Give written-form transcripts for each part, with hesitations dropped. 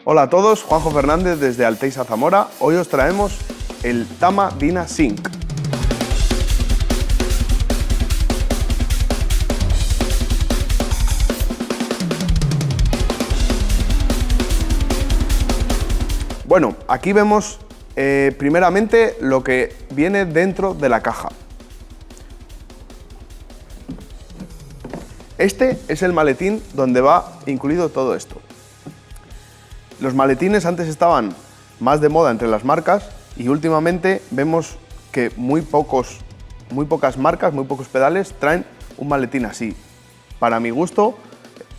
Hola a todos, Juanjo Fernández desde Alteixa Zamora. Hoy os traemos el Tama DynaSync. Bueno, aquí vemos primeramente lo que viene dentro de la caja. Este es el maletín donde va incluido todo esto. Los maletines antes estaban más de moda entre las marcas y últimamente vemos que muy pocas marcas, muy pocos pedales traen un maletín así. Para mi gusto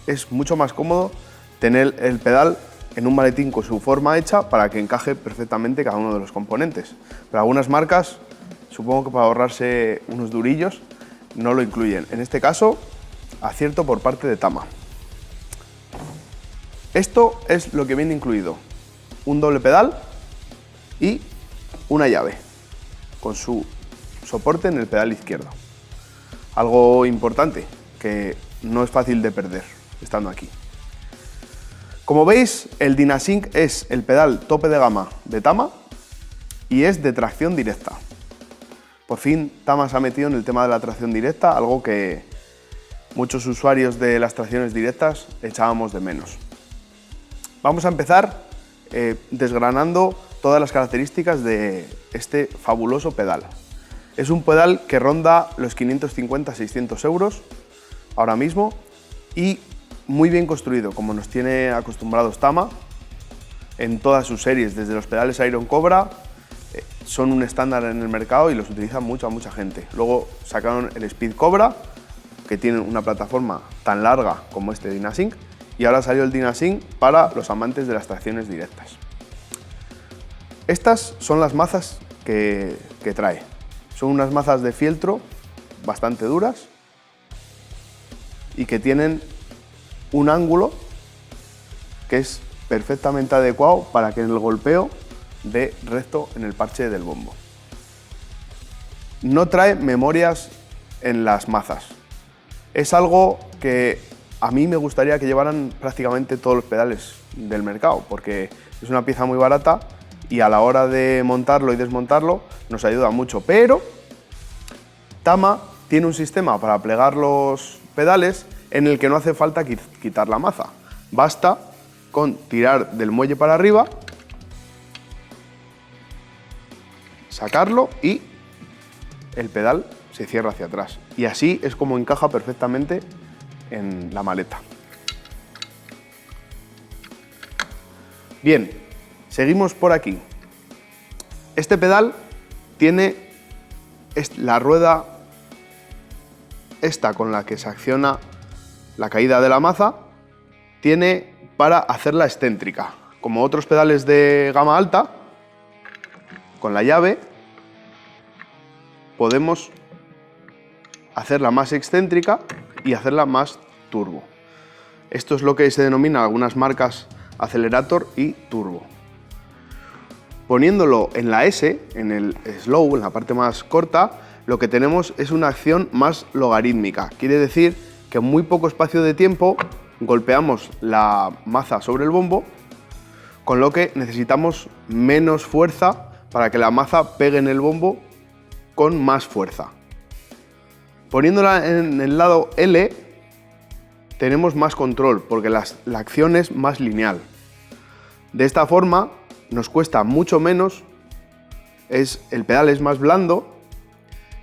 es mucho más cómodo tener el pedal en un maletín con su forma hecha para que encaje perfectamente cada uno de los componentes. Pero algunas marcas, supongo que para ahorrarse unos durillos, no lo incluyen. En este caso, acierto por parte de Tama. Esto es lo que viene incluido: un doble pedal y una llave con su soporte en el pedal izquierdo. Algo importante que no es fácil de perder estando aquí. Como veis, el DynaSync es el pedal tope de gama de Tama y es de tracción directa. Por fin Tama se ha metido en el tema de la tracción directa, algo que muchos usuarios de las tracciones directas echábamos de menos. Vamos a empezar desgranando todas las características de este fabuloso pedal. Es un pedal que ronda los 550-600 euros ahora mismo y muy bien construido, como nos tiene acostumbrados Tama en todas sus series, desde los pedales Iron Cobra, son un estándar en el mercado y los utiliza mucha gente. Luego sacaron el Speed Cobra, que tiene una plataforma tan larga como este DynaSync, y ahora salió el DynaSync para los amantes de las tracciones directas. Estas son las mazas que trae. Son unas mazas de fieltro bastante duras y que tienen un ángulo que es perfectamente adecuado para que el golpeo dé recto en el parche del bombo. No trae memorias en las mazas. Es algo que a mí me gustaría que llevaran prácticamente todos los pedales del mercado, porque es una pieza muy barata y a la hora de montarlo y desmontarlo nos ayuda mucho. Pero Tama tiene un sistema para plegar los pedales en el que no hace falta quitar la maza. Basta con tirar del muelle para arriba, sacarlo y el pedal se cierra hacia atrás. Y así es como encaja perfectamente en la maleta. Bien, seguimos por aquí. Este pedal tiene la rueda esta con la que se acciona la caída de la maza, tiene para hacerla excéntrica. Como otros pedales de gama alta, con la llave podemos hacerla más excéntrica y hacerla más turbo. Esto es lo que se denomina en algunas marcas acelerator y turbo. Poniéndolo en la S, en el slow, en la parte más corta, lo que tenemos es una acción más logarítmica. Quiere decir que en muy poco espacio de tiempo golpeamos la maza sobre el bombo, con lo que necesitamos menos fuerza para que la maza pegue en el bombo con más fuerza. Poniéndola en el lado L tenemos más control porque la acción es más lineal. De esta forma nos cuesta mucho menos, el pedal es más blando,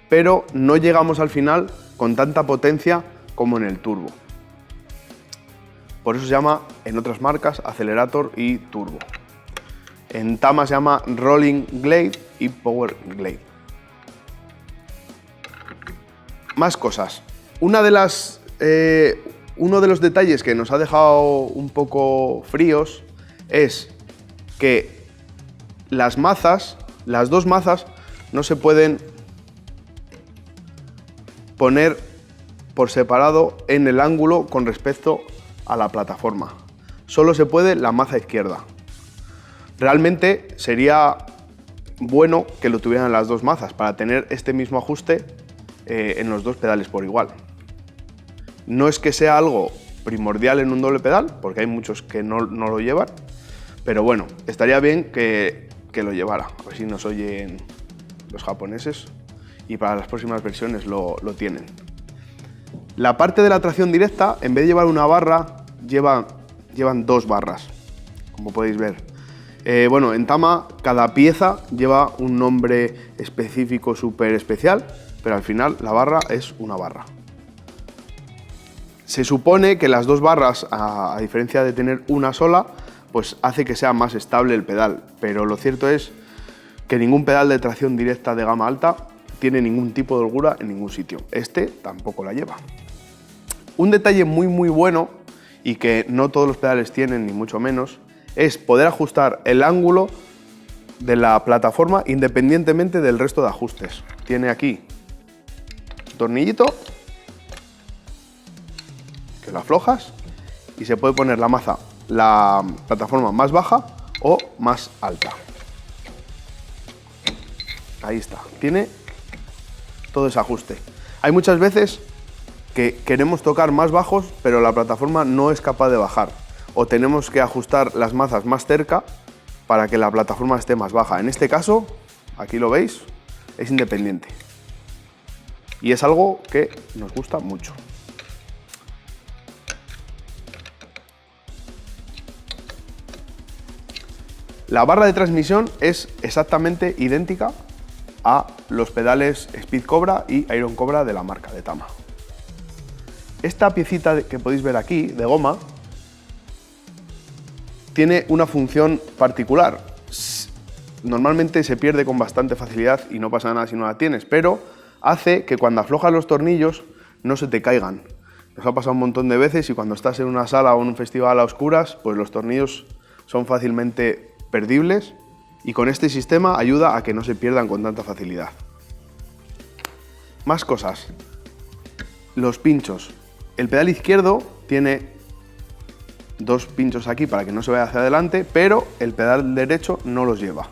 pero no llegamos al final con tanta potencia como en el turbo. Por eso se llama en otras marcas acelerator y turbo. En Tama se llama Rolling Glade y Power Glade. Más cosas. Uno de los detalles que nos ha dejado un poco fríos es que las dos mazas, no se pueden poner por separado en el ángulo con respecto a la plataforma. Solo se puede la maza izquierda. Realmente sería bueno que lo tuvieran las dos mazas para tener este mismo ajuste en los dos pedales por igual. No es que sea algo primordial en un doble pedal, porque hay muchos que no lo llevan, Pero bueno, estaría bien que lo llevara, a ver si nos oyen los japoneses y para las próximas versiones lo tienen. La parte de la tracción directa, en vez de llevar una barra, llevan 2 barras, como podéis ver. Bueno, en Tama cada pieza lleva un nombre específico súper especial, pero al final la barra es una barra. Se supone que las 2 barras, a diferencia de tener una sola, pues hace que sea más estable el pedal, pero lo cierto es que ningún pedal de tracción directa de gama alta tiene ningún tipo de holgura en ningún sitio. Este tampoco la lleva. Un detalle muy bueno, y que no todos los pedales tienen, ni mucho menos, es poder ajustar el ángulo de la plataforma independientemente del resto de ajustes. Tiene aquí un tornillito que lo aflojas y se puede poner la plataforma más baja o más alta. Ahí está, tiene todo ese ajuste. Hay muchas veces que queremos tocar más bajos, pero la plataforma no es capaz de bajar, o tenemos que ajustar las mazas más cerca para que la plataforma esté más baja. En este caso, aquí lo veis, es independiente y es algo que nos gusta mucho. La barra de transmisión es exactamente idéntica a los pedales Speed Cobra y Iron Cobra de la marca de Tama. Esta piecita que podéis ver aquí, de goma, tiene una función particular. Normalmente se pierde con bastante facilidad y no pasa nada si no la tienes, pero hace que cuando aflojas los tornillos no se te caigan. Nos ha pasado un montón de veces y cuando estás en una sala o en un festival a oscuras, pues los tornillos son fácilmente perdibles y con este sistema ayuda a que no se pierdan con tanta facilidad. Más cosas. Los pinchos. El pedal izquierdo tiene 2 pinchos aquí para que no se vaya hacia adelante, pero el pedal derecho no los lleva.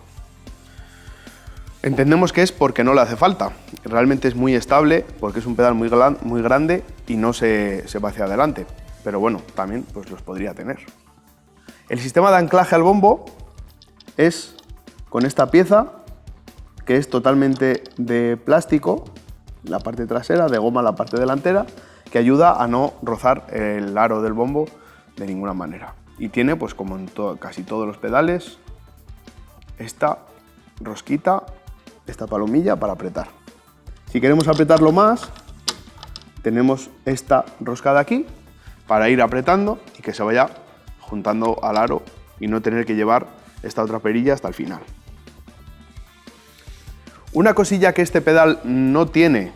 Entendemos que es porque no le hace falta. Realmente es muy estable porque es un pedal muy grande y no se va hacia adelante. Pero bueno, también pues los podría tener. El sistema de anclaje al bombo es con esta pieza, que es totalmente de plástico, la parte trasera, de goma la parte delantera, que ayuda a no rozar el aro del bombo de ninguna manera. Y tiene, pues como en casi todos los pedales, esta rosquita, esta palomilla para apretar. Si queremos apretarlo más, tenemos esta rosca de aquí para ir apretando y que se vaya juntando al aro y no tener que llevar esta otra perilla hasta el final. Una cosilla que este pedal no tiene,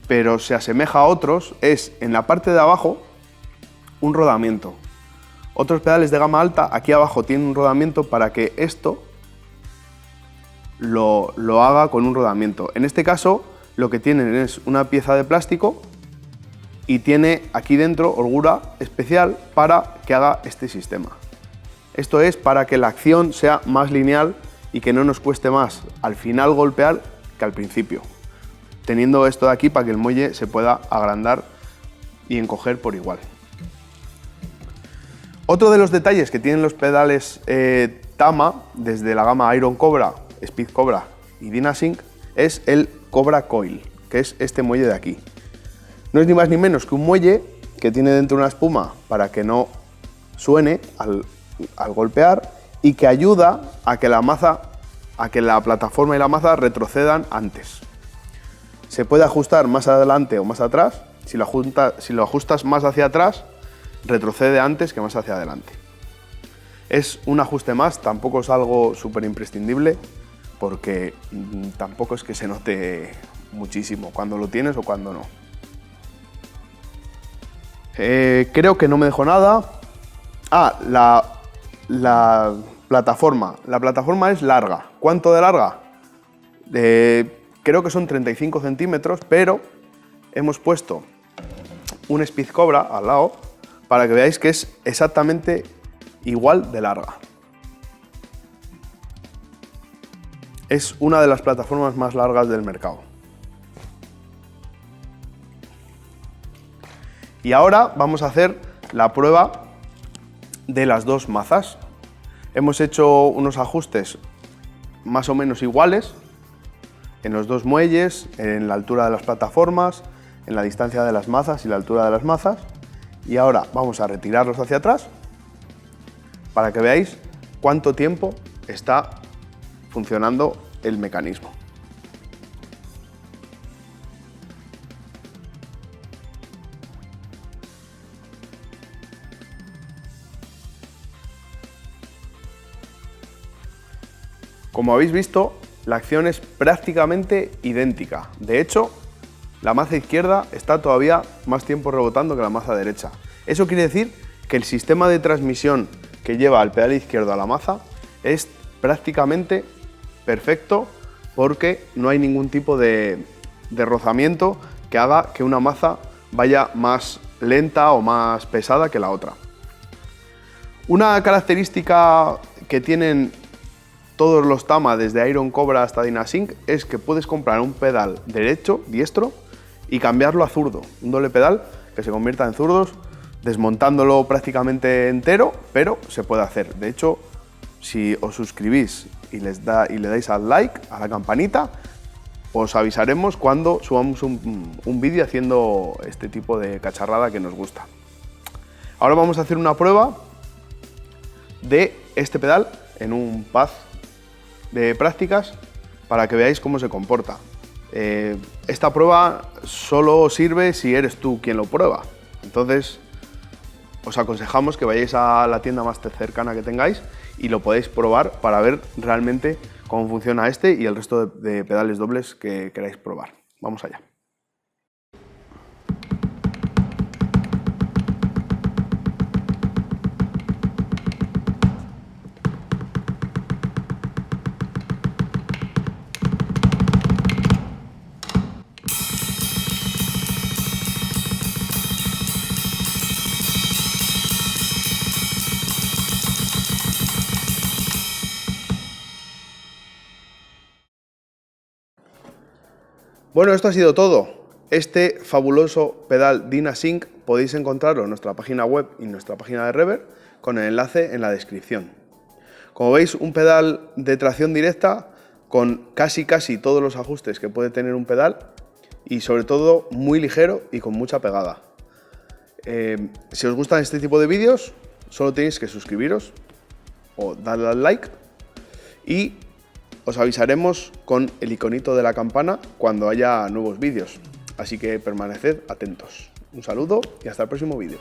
pero se asemeja a otros, es en la parte de abajo un rodamiento. Otros pedales de gama alta aquí abajo tienen un rodamiento para que esto lo haga con un rodamiento. En este caso lo que tienen es una pieza de plástico y tiene aquí dentro holgura especial para que haga este sistema. Esto es para que la acción sea más lineal y que no nos cueste más al final golpear que al principio, teniendo esto de aquí para que el muelle se pueda agrandar y encoger por igual. Otro de los detalles que tienen los pedales Tama, desde la gama Iron Cobra, Speed Cobra y Dynasync, es el Cobra Coil, que es este muelle de aquí. No es ni más ni menos que un muelle que tiene dentro una espuma para que no suene al golpear y que ayuda a que la plataforma y la maza retrocedan antes. Se puede ajustar más adelante o más atrás. Si lo ajustas más hacia atrás, retrocede antes que más hacia adelante. Es un ajuste más, tampoco es algo súper imprescindible, porque tampoco es que se note muchísimo cuando lo tienes o cuando no. Creo que no me dejo nada. La plataforma. La plataforma es larga. ¿Cuánto de larga? Creo que son 35 centímetros, pero hemos puesto un Speed Cobra al lado para que veáis que es exactamente igual de larga. Es una de las plataformas más largas del mercado. Y ahora vamos a hacer la prueba de las 2 mazas. Hemos hecho unos ajustes más o menos iguales en los dos muelles, en la altura de las plataformas, en la distancia de las mazas y la altura de las mazas. Y ahora vamos a retirarlos hacia atrás para que veáis cuánto tiempo está funcionando el mecanismo. Como habéis visto, la acción es prácticamente idéntica. De hecho, la maza izquierda está todavía más tiempo rebotando que la maza derecha. Eso quiere decir que el sistema de transmisión que lleva el pedal izquierdo a la maza es prácticamente perfecto, porque no hay ningún tipo de rozamiento que haga que una maza vaya más lenta o más pesada que la otra. Una característica que tienen todos los Tama, desde Iron Cobra hasta Dynasync, es que puedes comprar un pedal derecho, diestro, y cambiarlo a zurdo. Un doble pedal que se convierta en zurdos, desmontándolo prácticamente entero, pero se puede hacer. De hecho, si os suscribís y le dais al like, a la campanita, os avisaremos cuando subamos un vídeo haciendo este tipo de cacharrada que nos gusta. Ahora vamos a hacer una prueba de este pedal en un pad de prácticas para que veáis cómo se comporta. Esta prueba solo sirve si eres tú quien lo prueba. Entonces, os aconsejamos que vayáis a la tienda más cercana que tengáis y lo podéis probar para ver realmente cómo funciona este y el resto de pedales dobles que queráis probar. Vamos allá. Bueno, esto ha sido todo. Este fabuloso pedal Dynasync podéis encontrarlo en nuestra página web y en nuestra página de Rever, con el enlace en la descripción. Como veis, un pedal de tracción directa con casi todos los ajustes que puede tener un pedal y sobre todo muy ligero y con mucha pegada. Si os gustan este tipo de vídeos, solo tenéis que suscribiros o darle al like y os avisaremos con el iconito de la campana cuando haya nuevos vídeos, así que permaneced atentos. Un saludo y hasta el próximo vídeo.